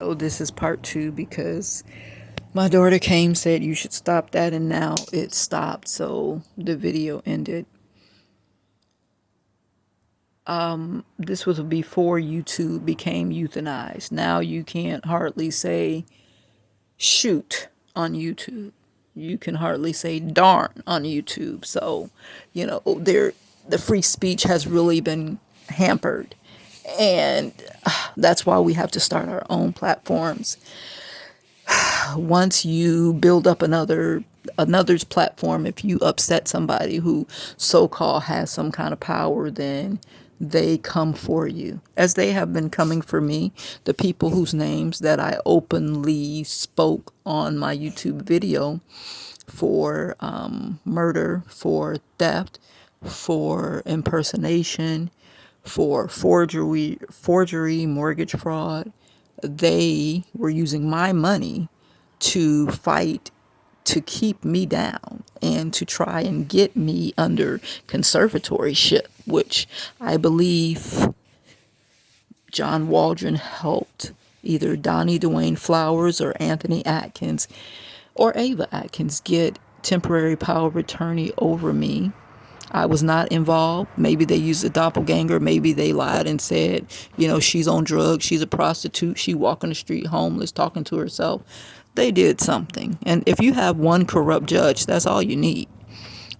So this is part two because my daughter came, said you should stop that, and now it stopped. So the video ended. This was before YouTube became euthanized. Now you can't hardly say shoot on YouTube. You can hardly say darn on YouTube. So, the free speech has really been hampered. And that's why we have to start our own platforms. Once you build up another's platform, if you upset somebody who so-called has some kind of power, then they come for you, as they have been coming for me. The people whose names that I openly spoke on my YouTube video for murder, for theft, for impersonation, for forgery, mortgage fraud, they were using my money to fight to keep me down and to try and get me under conservatorship, which I believe John Waldron helped either Donnie Dwayne Flowers or Anthony Atkins or Ava Atkins get temporary power of attorney over me. I was not involved. Maybe they used a doppelganger. Maybe they lied and said, she's on drugs. She's a prostitute. She walking the street homeless, talking to herself. They did something. And if you have one corrupt judge, that's all you need.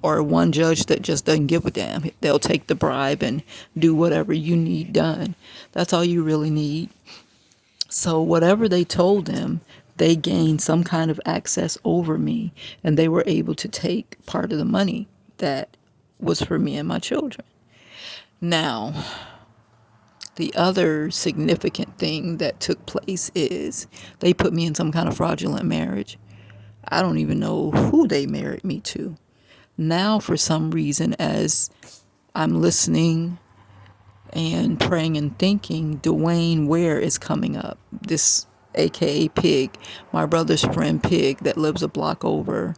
Or one judge that just doesn't give a damn. They'll take the bribe and do whatever you need done. That's all you really need. So whatever they told them, they gained some kind of access over me, and they were able to take part of the money that was for me and my children. Now, the other significant thing that took place is they put me in some kind of fraudulent marriage. I don't even know who they married me to. Now, for some reason, as I'm listening and praying and thinking, Dwayne Ware is coming up. This aka Pig, my brother's friend Pig that lives a block over.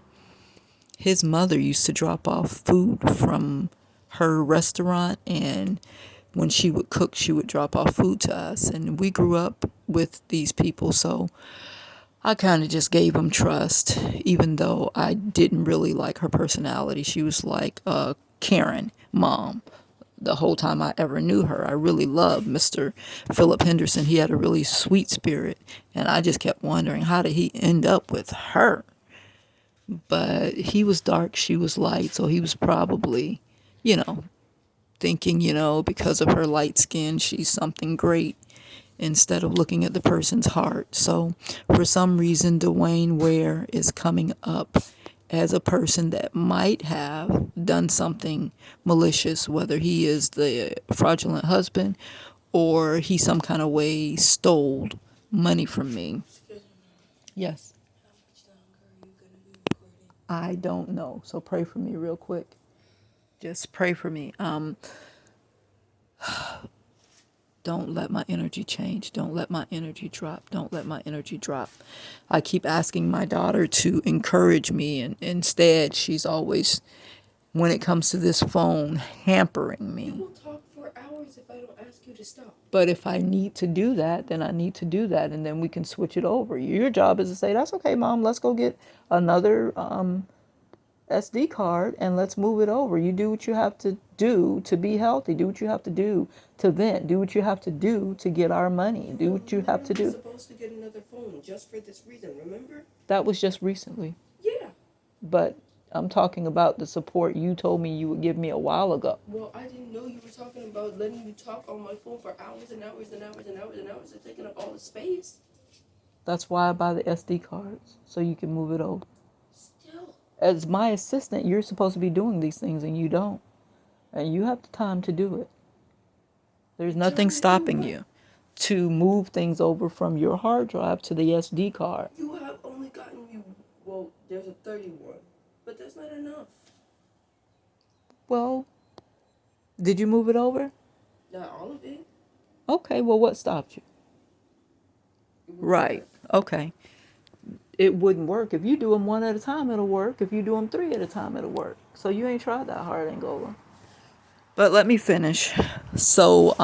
His mother used to drop off food from her restaurant, and when she would cook, she would drop off food to us. And we grew up with these people, so I kind of just gave them trust, even though I didn't really like her personality. She was like a Karen mom the whole time I ever knew her. I really loved Mr. Philip Henderson. He had a really sweet spirit, and I just kept wondering, how did he end up with her? But he was dark, she was light, so he was probably, you know, thinking, because of her light skin, she's something great, instead of looking at the person's heart. So for some reason, Dwayne Ware is coming up as a person that might have done something malicious, whether he is the fraudulent husband or he some kind of way stole money from me. Yes. I don't know. So pray for me real quick. Just pray for me. Don't let my energy change. Don't let my energy drop. Don't let my energy drop. I keep asking my daughter to encourage me, and instead she's always, when it comes to this phone, hampering me. You will talk for hours if I don't ask you to stop. But if I need to do that, then I need to do that, and then we can switch it over. Your job is to say, that's okay, Mom, let's go get another SD card and let's move it over. You do what you have to do to be healthy. Do what you have to do to vent. Do what you have to do to get our money. Do what you have to do. You're supposed to get another phone just for this reason, remember? That was just recently. Yeah. But I'm talking about the support you told me you would give me a while ago. Well, I didn't know you were talking about letting you talk on my phone for hours and hours and hours and hours and hours and taking up all the space. That's why I buy the SD cards, so you can move it over. Still. As my assistant, you're supposed to be doing these things and you don't. And you have the time to do it. There's nothing stopping you to move things over from your hard drive to the SD card. You have only gotten me, well, there's a 31, but that's not enough. Well, did you move it over? Not all of it. Okay, well, what stopped you? Right, okay. It wouldn't work. If you do them one at a time, it'll work. If you do them three at a time, it'll work. So you ain't tried that hard, Angola. But let me finish. So,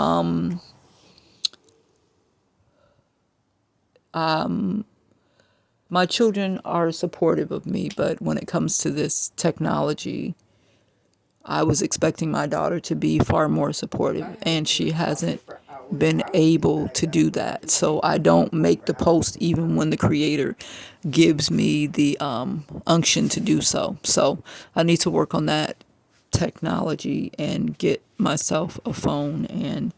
My children are supportive of me, but when it comes to this technology, I was expecting my daughter to be far more supportive, and she hasn't been able to do that. So I don't make the post even when the creator gives me the unction to do so. So I need to work on that technology and get myself a phone and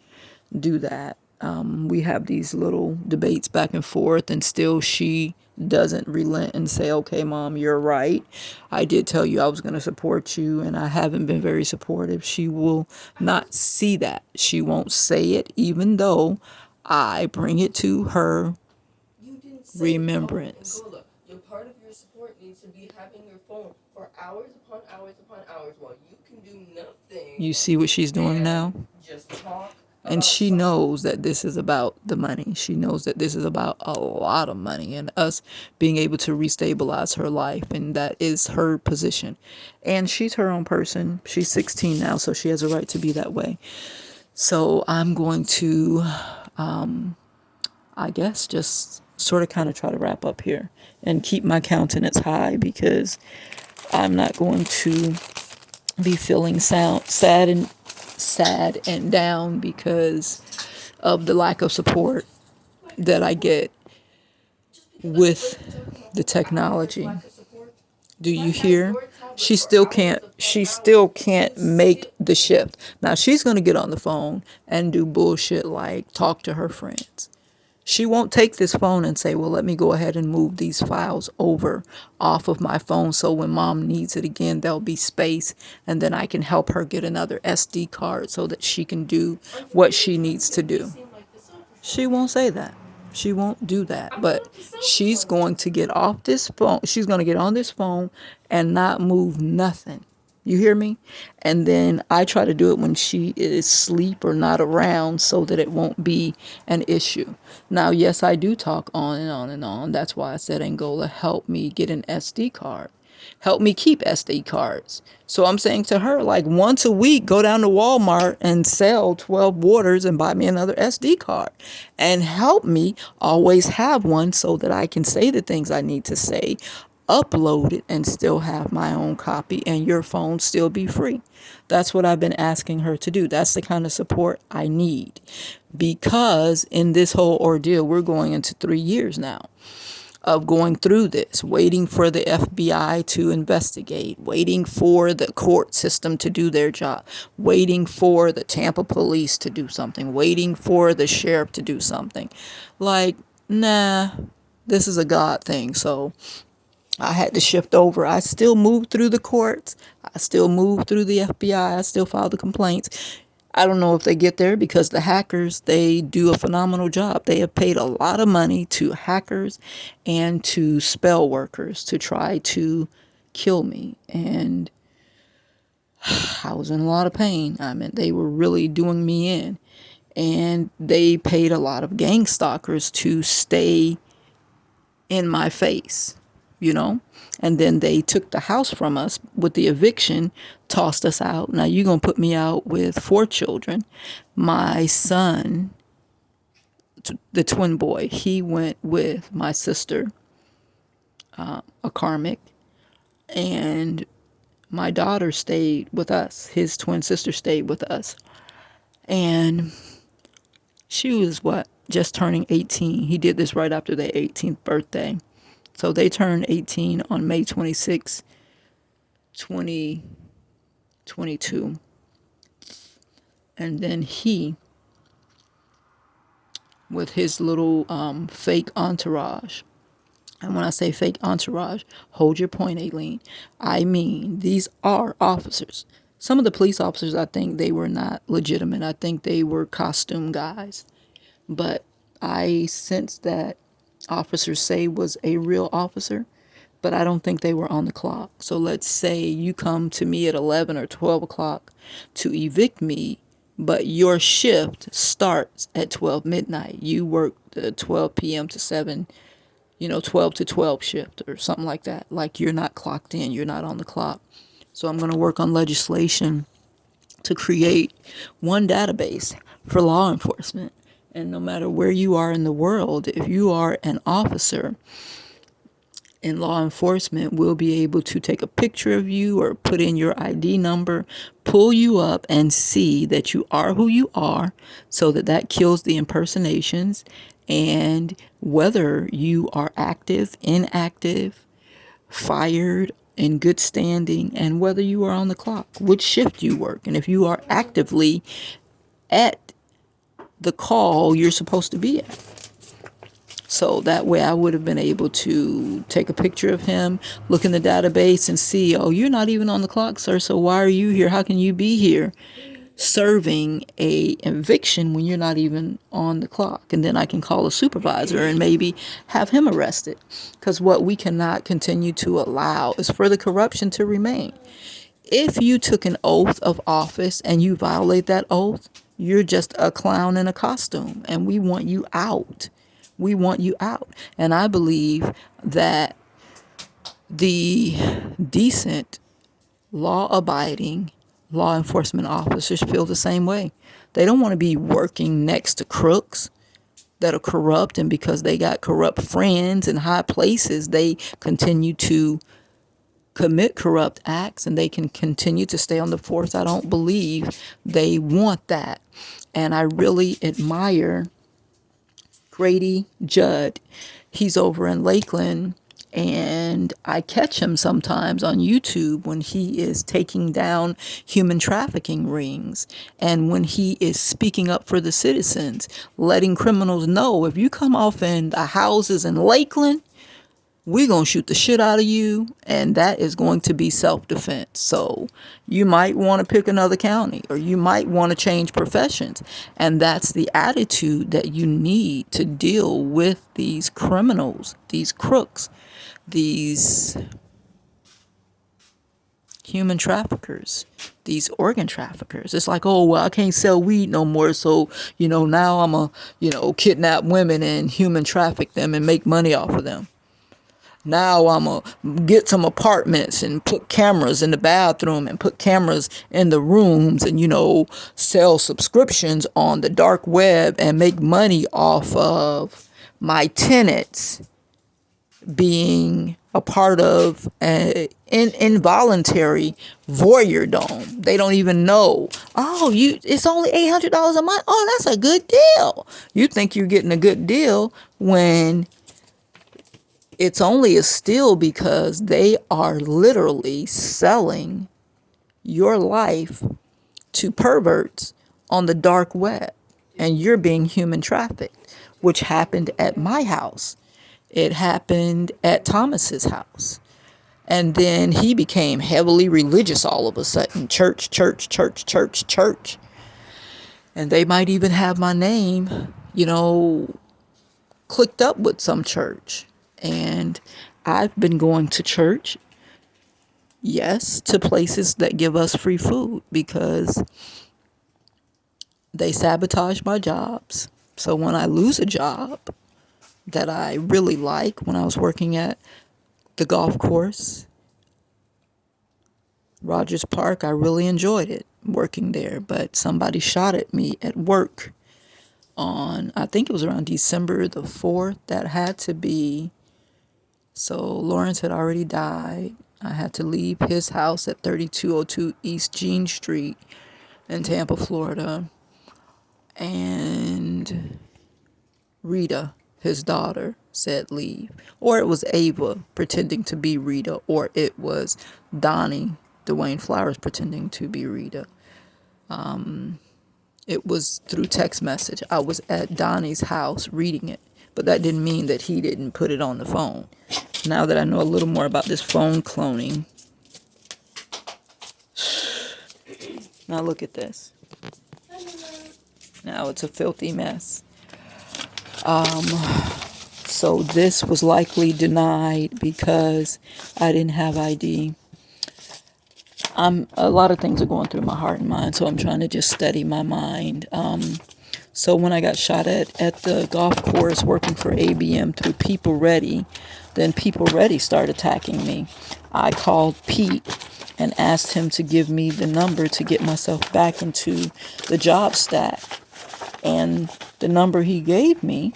do that. We have these little debates back and forth, and still she doesn't relent and say, okay, mom, you're right. I did tell you I was going to support you, and I haven't been very supportive. She will not see that. She won't say it, even though I bring it to her You didn't say remembrance. Angola, your part of your support needs to be having your phone for hours upon hours upon hours while you can do nothing. You see what she's doing now? Just talk. And she knows that this is about the money. She knows that this is about a lot of money and us being able to restabilize her life. And that is her position. And she's her own person. She's 16 now, so she has a right to be that way. So I'm going to, I guess, just sort of kind of try to wrap up here and keep my countenance high, because I'm not going to be feeling sad and down because of the lack of support that I get with the technology. Do you hear? She still can't make the shift. Now she's going to get on the phone and do bullshit like talk to her friends. She won't take this phone and say, well, let me go ahead and move these files over off of my phone so when mom needs it again, there'll be space, and then I can help her get another SD card so that she can do what she needs to do. She won't say that. She won't do that. But she's going to get off this phone. She's going to get on this phone and not move nothing. You hear me? And then I try to do it when she is asleep or not around so that it won't be an issue. Now, yes, I do talk on and on and on. That's why I said, Angola, help me get an SD card. Help me keep SD cards. So I'm saying to her, like, once a week, go down to Walmart and sell 12 waters and buy me another SD card. And help me always have one so that I can say the things I need to say, upload it, and still have my own copy, and your phone still be free. That's what I've been asking her to do. That's the kind of support I need. Because in this whole ordeal, we're going into 3 years now of going through this, waiting for the FBI to investigate, waiting for the court system to do their job, waiting for the Tampa police to do something, waiting for the sheriff to do something. Like, nah, this is a God thing. So I had to shift over. I still moved through the courts. I still moved through the FBI. I still filed the complaints. I don't know if they get there because the hackers, they do a phenomenal job. They have paid a lot of money to hackers and to spell workers to try to kill me. And I was in a lot of pain. I mean, they were really doing me in. And they paid a lot of gang stalkers to stay in my face, you know? And then they took the house from us with the eviction, tossed us out. Now you're going to put me out with 4 children. My son, the twin boy, he went with my sister, a karmic, and my daughter stayed with us. His twin sister stayed with us. And she was what? Just turning 18. He did this right after their 18th birthday. So they turned 18 on May 26, 2022. And then he, with his little fake entourage, and when I say fake entourage, hold your point, Alene. I mean, these are officers. Some of the police officers, I think they were not legitimate. I think they were costume guys. But I sense that Officer Say was a real officer, but I don't think they were on the clock. So let's say you come to me at 11 or 12 o'clock to evict me, but your shift starts at 12 midnight. You work the 12 p.m. to 7, 12 to 12 shift or something like that. Like you're not clocked in, you're not on the clock. So I'm going to work on legislation to create one database for law enforcement. And no matter where you are in the world, if you are an officer in law enforcement, we'll be able to take a picture of you or put in your ID number, pull you up and see that you are who you are, so that that kills the impersonations. And whether you are active, inactive, fired, in good standing, and whether you are on the clock, which shift you work, and if you are actively at the call you're supposed to be at. So that way I would have been able to take a picture of him, look in the database and see, oh, you're not even on the clock, sir. So why are you here? How can you be here serving a eviction when you're not even on the clock? And then I can call a supervisor and maybe have him arrested. Because what we cannot continue to allow is for the corruption to remain. If you took an oath of office and you violate that oath, you're just a clown in a costume, and we want you out. We want you out. And I believe that the decent, law-abiding law enforcement officers feel the same way. They don't want to be working next to crooks that are corrupt, and because they got corrupt friends in high places, they continue to commit corrupt acts and they can continue to stay on the force. I don't believe they want that. And I really admire Grady Judd. He's over in Lakeland, and I catch him sometimes on YouTube when he is taking down human trafficking rings and when he is speaking up for the citizens, letting criminals know, if you come off in the houses in Lakeland, we're going to shoot the shit out of you, and that is going to be self-defense. So you might want to pick another county, or you might want to change professions. And that's the attitude that you need to deal with these criminals, these crooks, these human traffickers, these organ traffickers. It's like, oh, well, I can't sell weed no more, so, now I'm a, kidnap women and human traffic them and make money off of them. Now I'm going to get some apartments and put cameras in the bathroom and put cameras in the rooms and, sell subscriptions on the dark web and make money off of my tenants being a part of an involuntary voyeuردom. They don't even know. Oh, it's only $800 a month. Oh, that's a good deal. You think you're getting a good deal when it's only a steal, because they are literally selling your life to perverts on the dark web, and you're being human trafficked, which happened at my house. It happened at Thomas's house. And then he became heavily religious all of a sudden. Church, church, church, church, church. And they might even have my name, clicked up with some church. And I've been going to church, yes, to places that give us free food, because they sabotage my jobs. So when I lose a job that I really like, when I was working at the golf course, Rogers Park, I really enjoyed it working there. But somebody shot at me at work on, I think it was around December the 4th. That had to be, so Lawrence had already died. I had to leave his house at 3202 East Jean Street in Tampa, Florida. And Rita, his daughter, said leave. Or it was Ava pretending to be Rita, or it was Donnie Dwayne Flowers pretending to be Rita. It was through text message. I was at Donnie's house reading it, but that didn't mean that he didn't put it on the phone. Now that I know a little more about this phone cloning, now look at this. Now it's a filthy mess. So this was likely denied because I didn't have ID. A lot of things are going through my heart and mind, so I'm trying to just steady my mind. So when I got shot at the golf course working for ABM through People Ready, then People Ready started attacking me. I called Pete and asked him to give me the number to get myself back into the job stack. And the number he gave me,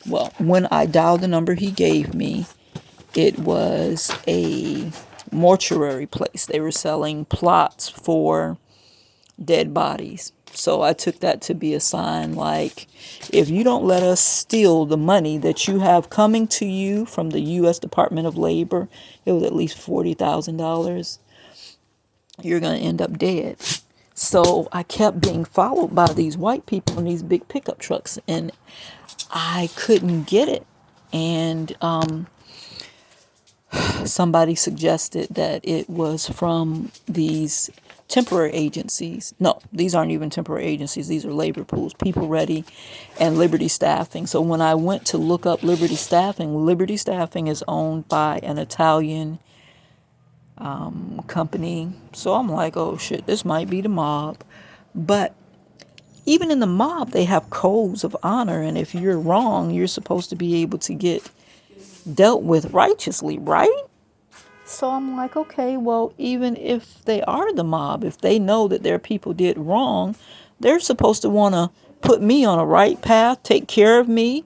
well, when I dialed the number he gave me, it was a mortuary place. They were selling plots for dead bodies. So I took that to be a sign like, if you don't let us steal the money that you have coming to you from the U.S. Department of Labor, it was at least $40,000, you're going to end up dead. So I kept being followed by these white people in these big pickup trucks, and I couldn't get it. And somebody suggested that it was from these temporary agencies. No, these aren't even temporary agencies. These are labor pools, People Ready and Liberty Staffing. So when I went to look up Liberty Staffing is owned by an Italian company. So I'm like, oh shit, this might be the mob. But even in the mob, they have codes of honor. And if you're wrong, you're supposed to be able to get dealt with righteously, right? So I'm like, okay, well, even if they are the mob, if they know that their people did wrong, they're supposed to want to put me on a right path, take care of me,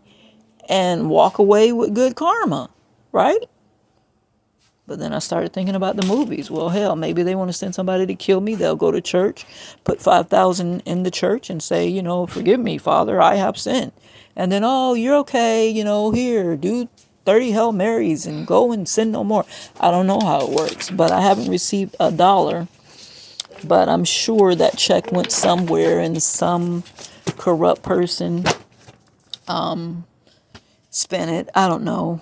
and walk away with good karma, right? But then I started thinking about the movies. Well, hell, maybe they want to send somebody to kill me. They'll go to church, put 5,000 in the church and say, forgive me, Father, I have sinned. And then, oh, you're okay, here, do 30 Hail Marys and go and sin no more. I don't know how it works, but I haven't received $1. But I'm sure that check went somewhere and some corrupt person spent it. I don't know.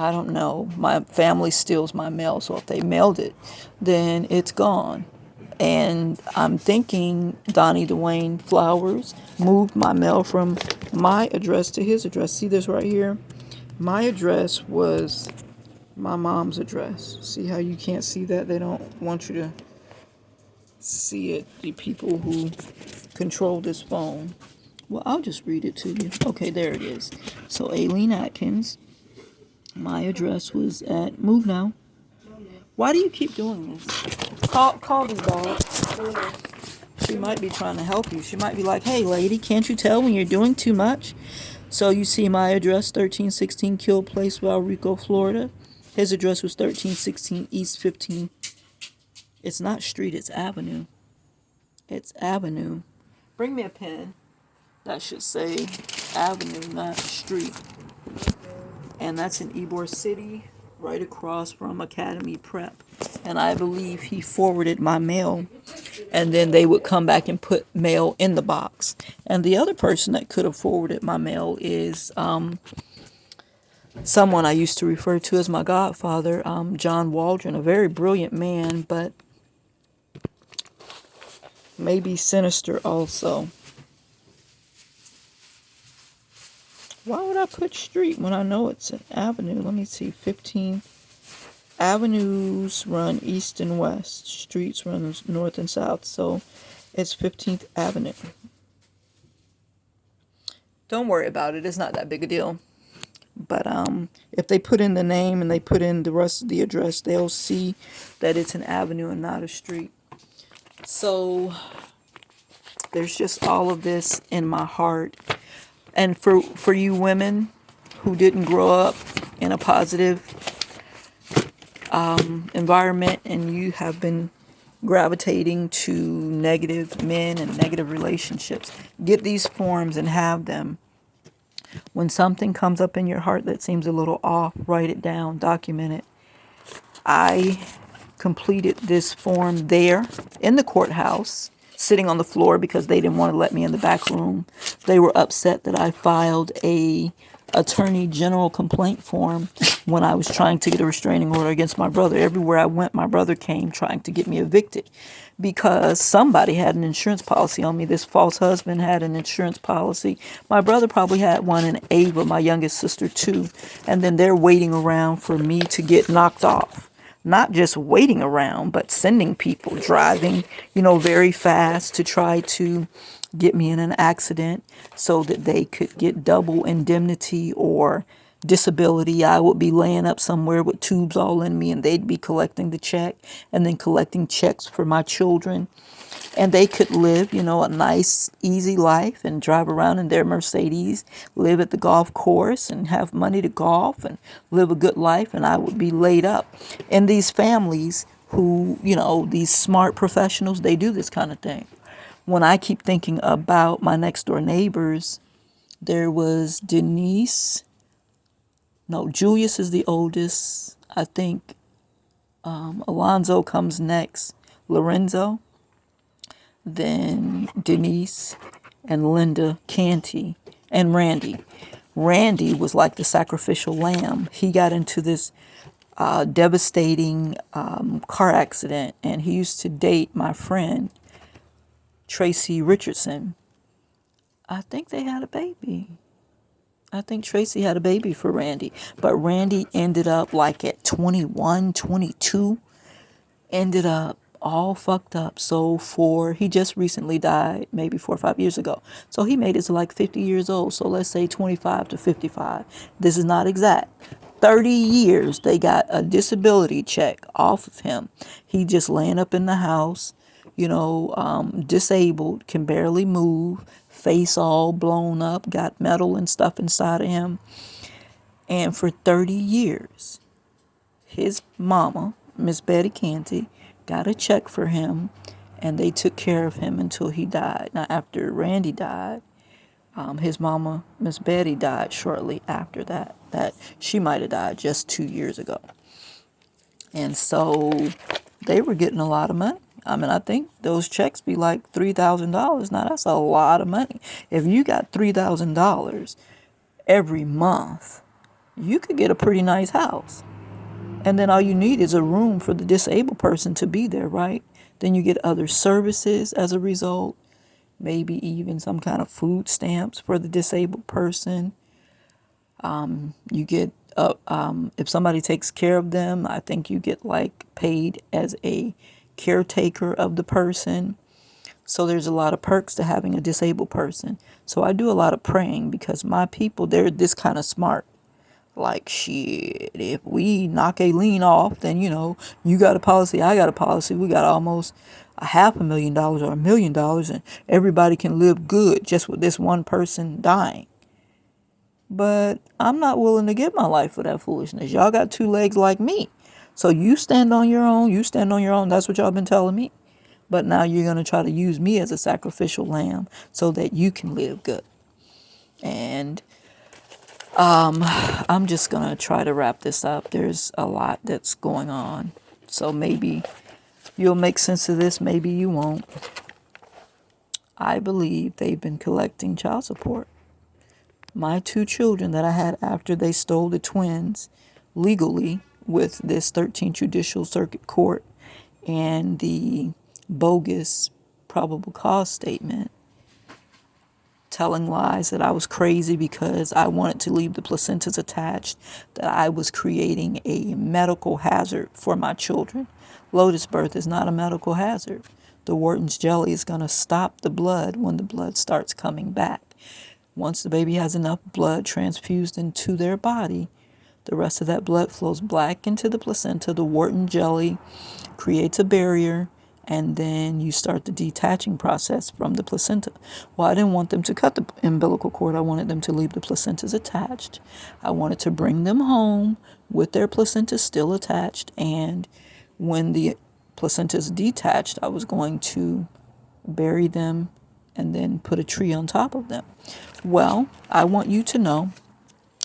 I don't know. My family steals my mail, so if they mailed it, then it's gone. And I'm thinking Donnie Dwayne Flowers moved my mail from my address to his address. See this right here? My address was my mom's address. See how you can't see that? They don't want you to see it. The people who control this phone. Well, I'll just read it to you. Okay, there it is. So Alene Atkins. My address was at move now. Why do you keep doing this? Call this dog. She might be trying to help you. She might be like, hey lady, can't you tell when you're doing too much? So you see my address, 1316 Keel Place, Valrico, Florida. His address was 1316 East 15. It's not street, it's avenue. It's avenue. Bring me a pen. That should say avenue, not street. And that's in Ybor City, right across from Academy Prep. And I believe he forwarded my mail, and then they would come back and put mail in the box. And the other person that could have forwarded my mail is someone I used to refer to as my godfather, John Waldron, a very brilliant man, but maybe sinister also. Why would I put street when I know it's an avenue? Let me see, 15. Avenues run east and west. Streets run north and south. So it's 15th Avenue. Don't worry about it. It's not that big a deal. But if they put in the name and they put in the rest of the address, they'll see that it's an avenue and not a street. So there's just all of this in my heart. And for you women who didn't grow up in a positive environment and you have been gravitating to negative men and negative relationships, get these forms and have them. When something comes up in your heart that seems a little off, write it down, document it. I completed this form there in the courthouse, sitting on the floor because they didn't want to let me in the back room. They were upset that I filed a attorney general complaint form when I was trying to get a restraining order against my brother. Everywhere I went, my brother came trying to get me evicted because somebody had an insurance policy on me. This false husband had an insurance policy. My brother probably had one, and Ava, my youngest sister, too. And then they're waiting around for me to get knocked off. Not just waiting around, but sending people, driving, very fast to try to get me in an accident so that they could get double indemnity or disability, I would be laying up somewhere with tubes all in me, and they'd be collecting the check and then collecting checks for my children. And they could live, a nice, easy life and drive around in their Mercedes, live at the golf course and have money to golf and live a good life. And I would be laid up. And these families who, these smart professionals, they do this kind of thing. When I keep thinking about my next door neighbors, there was Denise. No, Julius is the oldest. I think Alonzo comes next. Lorenzo, then Denise and Linda Canty and Randy. Randy was like the sacrificial lamb. He got into this devastating car accident, and he used to date my friend Tracy Richardson. I think they had a baby. I think Tracy had a baby for Randy, but Randy ended up like at 21, 22, ended up all fucked up. So he just recently died, maybe 4 or 5 years ago. So he made it to like 50 years old. So let's say 25 to 55. This is not exact. 30 years they got a disability check off of him. He just laying up in the house, disabled, can barely move, face all blown up, got metal and stuff inside of him. And for 30 years, his mama, Miss Betty Canty, got a check for him, and they took care of him until he died. Now, after Randy died, his mama, Miss Betty, died shortly after that. That she might have died just 2 years ago. And so they were getting a lot of money. I mean, I think those checks be like $3,000. Now, that's a lot of money. If you got $3,000 every month, you could get a pretty nice house. And then all you need is a room for the disabled person to be there, right? Then you get other services as a result, maybe even some kind of food stamps for the disabled person. You get, if somebody takes care of them, I think you get like paid as a caretaker of the person. So there's a lot of perks to having a disabled person. So I do a lot of praying because my people, they're this kind of smart. Like, shit, if we knock Alene off, then, you got a policy, I got a policy. We got almost $500,000 or $1,000,000, and everybody can live good just with this one person dying. But I'm not willing to give my life for that foolishness. Y'all got two legs like me. So you stand on your own, you stand on your own. That's what y'all been telling me. But now you're going to try to use me as a sacrificial lamb so that you can live good. And I'm just going to try to wrap this up. There's a lot that's going on. So maybe you'll make sense of this, maybe you won't. I believe they've been collecting child support. My two children that I had after they stole the twins legally with this 13th Judicial Circuit Court and the bogus probable cause statement, telling lies that I was crazy because I wanted to leave the placentas attached, that I was creating a medical hazard for my children. Lotus birth is not a medical hazard. The Wharton's jelly is going to stop the blood when the blood starts coming back. Once the baby has enough blood transfused into their body, the rest of that blood flows back into the placenta. The Wharton jelly creates a barrier, and then you start the detaching process from the placenta. Well, I didn't want them to cut the umbilical cord. I wanted them to leave the placentas attached. I wanted to bring them home with their placentas still attached, and when the placentas detached, I was going to bury them and then put a tree on top of them. Well, I want you to know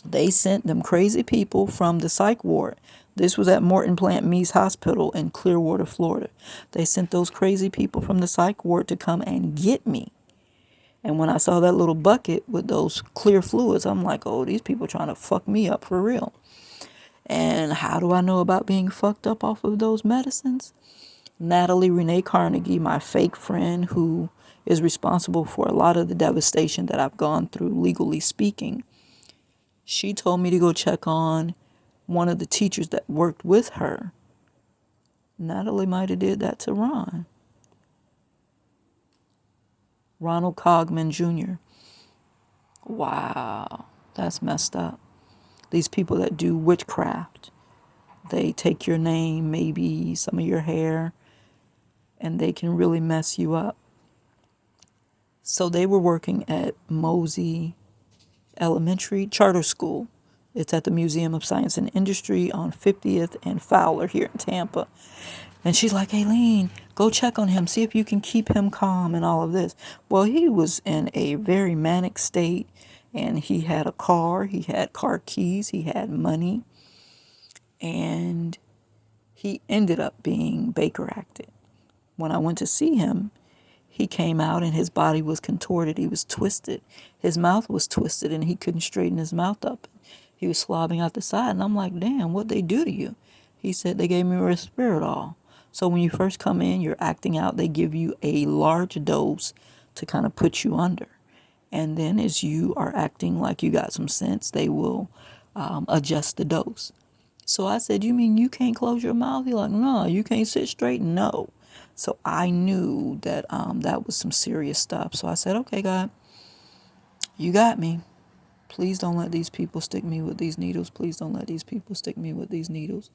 they sent them crazy people from the psych ward. This was at Morton Plant Mease Hospital in Clearwater, Florida. They sent those crazy people from the psych ward to come and get me. And when I saw that little bucket with those clear fluids, I'm like, oh, these people trying to fuck me up for real. And how do I know about being fucked up off of those medicines? Natalie Renee Carnegie, my fake friend who is responsible for a lot of the devastation that I've gone through, legally speaking, she told me to go check on one of the teachers that worked with her. Natalie might have did that to Ronald Cogman Jr. Wow, that's messed up. these people that do witchcraft. They take your name, maybe some of your hair, and they can really mess you up. So they were working at Mosey Elementary Charter School. It's at the Museum of Science and Industry on 50th and Fowler here in Tampa. And she's like, Alene, go check on him, see if you can keep him calm and all of this. Well, he was in a very manic state, and he had a car, he had car keys, he had money, and he ended up being Baker acted. When I went to see him, he came out and his body was contorted. He was twisted. His mouth was twisted and he couldn't straighten his mouth up. He was slobbing out the side. And I'm like, damn, what'd they do to you? He said, they gave me Respirodol. So when you first come in, you're acting out. They give you a large dose to kind of put you under. And then as you are acting like you got some sense, they will adjust the dose. So I said, you mean you can't close your mouth? He's like, no, you can't sit straight? No. So I knew that that was some serious stuff. So I said, okay, God, you got me. Please don't let these people stick me with these needles. Please don't let these people stick me with these needles.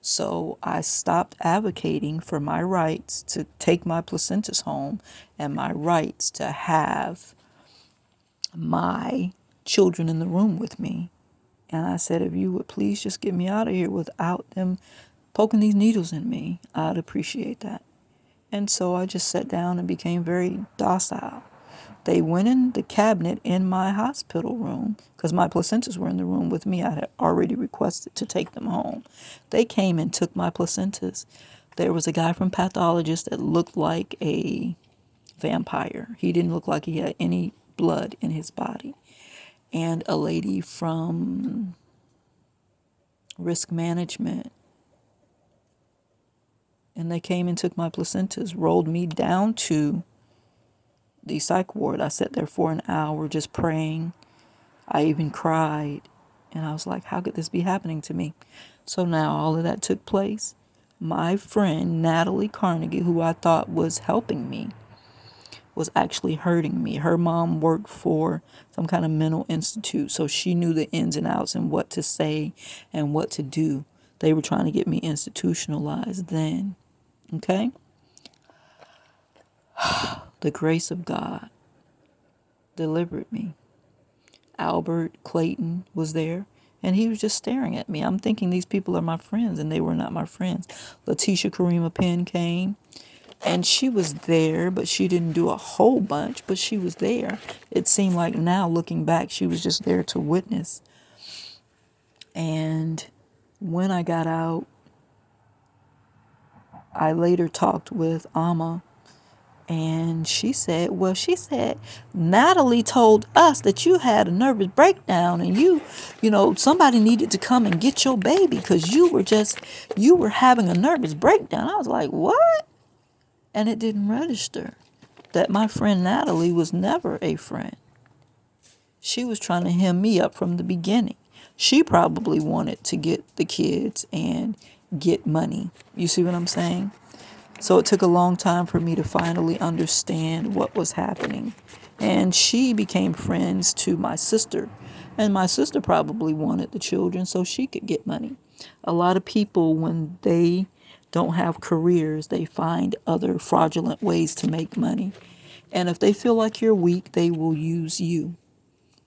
So I stopped advocating for my rights to take my placentas home and my rights to have my children in the room with me. And I said, if you would please just get me out of here without them poking these needles in me, I'd appreciate that. And so I just sat down and became very docile. They went in the cabinet in my hospital room because my placentas were in the room with me. I had already requested to take them home. They came and took my placentas. There was a guy from pathologist that looked like a vampire. He didn't look like he had any blood in his body. And a lady from risk management. And they came and took my placentas, rolled me down to the psych ward. I sat there for an hour just praying. I even cried. And I was like, how could this be happening to me? So now all of that took place. My friend, Natalie Carnegie, who I thought was helping me, was actually hurting me. Her mom worked for some kind of mental institute, so she knew the ins and outs and what to say and what to do. They were trying to get me institutionalized then. Okay? The grace of God delivered me. Albert Clayton was there, and he was just staring at me. I'm thinking these people are my friends, and they were not my friends. Letitia Karima Penn came, and she was there, but she didn't do a whole bunch, but she was there. It seemed like now, looking back, she was just there to witness. And when I got out, I later talked with Amma, and she said, Natalie told us that you had a nervous breakdown and somebody needed to come and get your baby because you were having a nervous breakdown. I was like, what? And it didn't register that my friend Natalie was never a friend. She was trying to hem me up from the beginning. She probably wanted to get the kids and get money. You see what I'm saying? So it took a long time for me to finally understand what was happening. And she became friends to my sister. And my sister probably wanted the children so she could get money. A lot of people, when they don't have careers, they find other fraudulent ways to make money. And if they feel like you're weak, they will use you.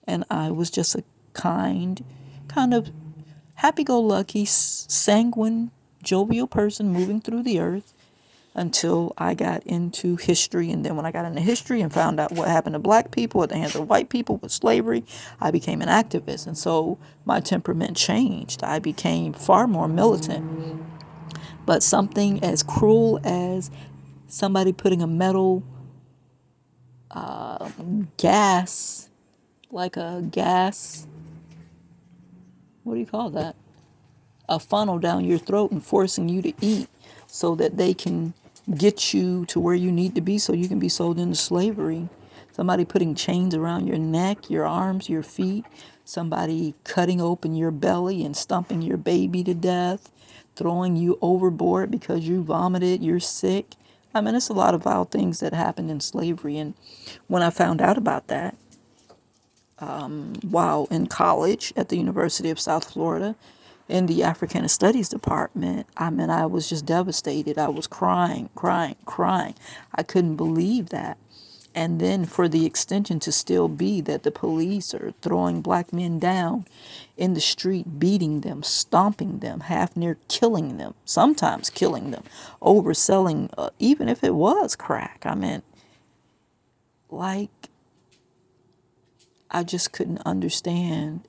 And I was just a kind of happy-go-lucky, sanguine, jovial person moving through the earth until I got into history. And then when I got into history and found out what happened to black people at the hands of white people with slavery, I became an activist. And so my temperament changed. I became far more militant. But something as cruel as somebody putting a metal gas, like a gas, what do you call that? A funnel down your throat and forcing you to eat so that they can get you to where you need to be so you can be sold into slavery. Somebody putting chains around your neck, your arms, your feet. Somebody cutting open your belly and stumping your baby to death. Throwing you overboard because you vomited, you're sick. I mean, it's a lot of vile things that happened in slavery. And when I found out about that, while in college at the University of South Florida in the Africana Studies department. I mean, I was just devastated. I was crying, crying, crying. I couldn't believe that. And then for the extension to still be that the police are throwing black men down in the street, beating them, stomping them, half near killing them, sometimes killing them, overselling, even if it was crack. I mean, like, I just couldn't understand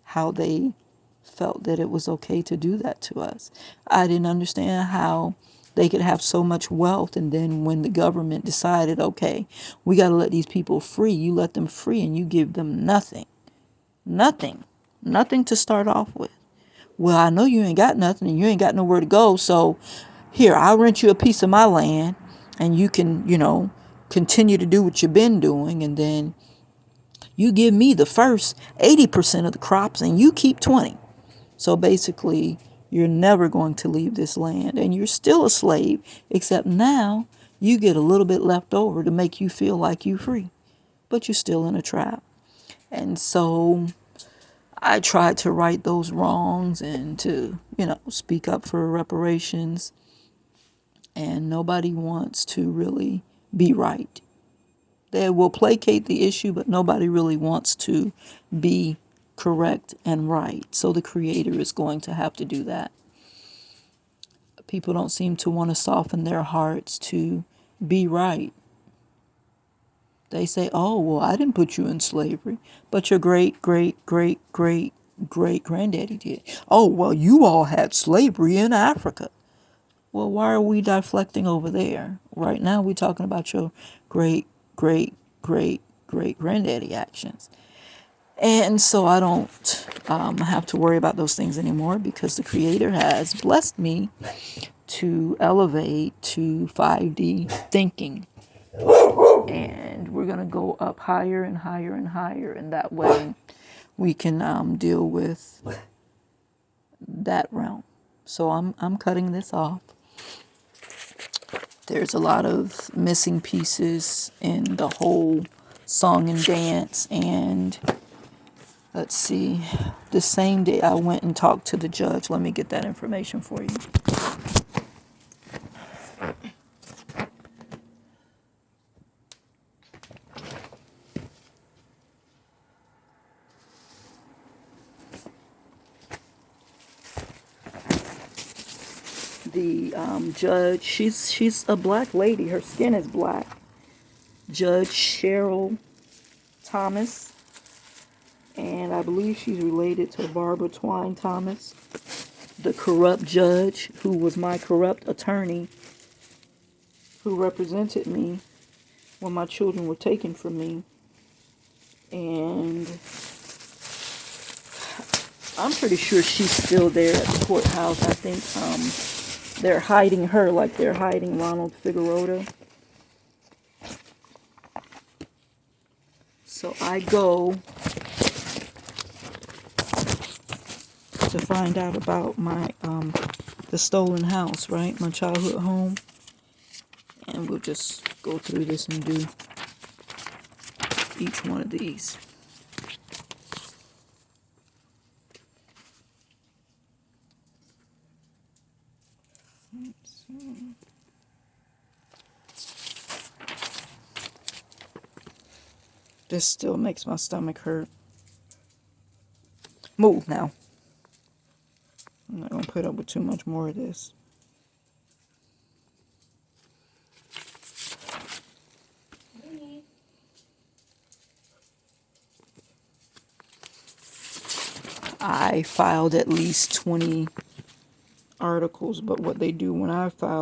how they felt that it was okay to do that to us. I didn't understand how they could have so much wealth, and then when the government decided, okay, we got to let these people free, you let them free and you give them nothing. Nothing. Nothing to start off with. Well, I know you ain't got nothing and you ain't got nowhere to go, so here, I'll rent you a piece of my land and you can, continue to do what you've been doing, and then you give me the first 80% of the crops and you keep 20. So basically, you're never going to leave this land and you're still a slave, except now you get a little bit left over to make you feel like you're free, but you're still in a trap. And so I tried to right those wrongs and to, speak up for reparations. And nobody wants to really be right. They will placate the issue, but nobody really wants to be correct and right. So the Creator is going to have to do that. People don't seem to want to soften their hearts to be right. They say, oh, well, I didn't put you in slavery, but your great, great, great, great, great granddaddy did. Oh, well, you all had slavery in Africa. Well, why are we deflecting over there? Right now, we're talking about your great, great, great, great granddaddy actions. And so I don't have to worry about those things anymore because the Creator has blessed me to elevate to 5D thinking. And we're going to go up higher and higher and higher. And that way we can deal with that realm. So I'm cutting this off. There's a lot of missing pieces in the whole song and dance. And let's see, the same day I went and talked to the judge. Let me get that information for you. The judge, she's a black lady. Her skin is black. Judge Cheryl Thomas, and I believe she's related to Barbara Twine Thomas, the corrupt judge who was my corrupt attorney, who represented me when my children were taken from me. And I'm pretty sure she's still there at the courthouse. I think they're hiding her like they're hiding Ronald Figueroa. So I go to find out about my the stolen house, right? My childhood home. And we'll just go through this and do each one of these. This still makes my stomach hurt. Move now. I'm not going to put up with too much more of this. I filed at least 20 articles, but what they do when I file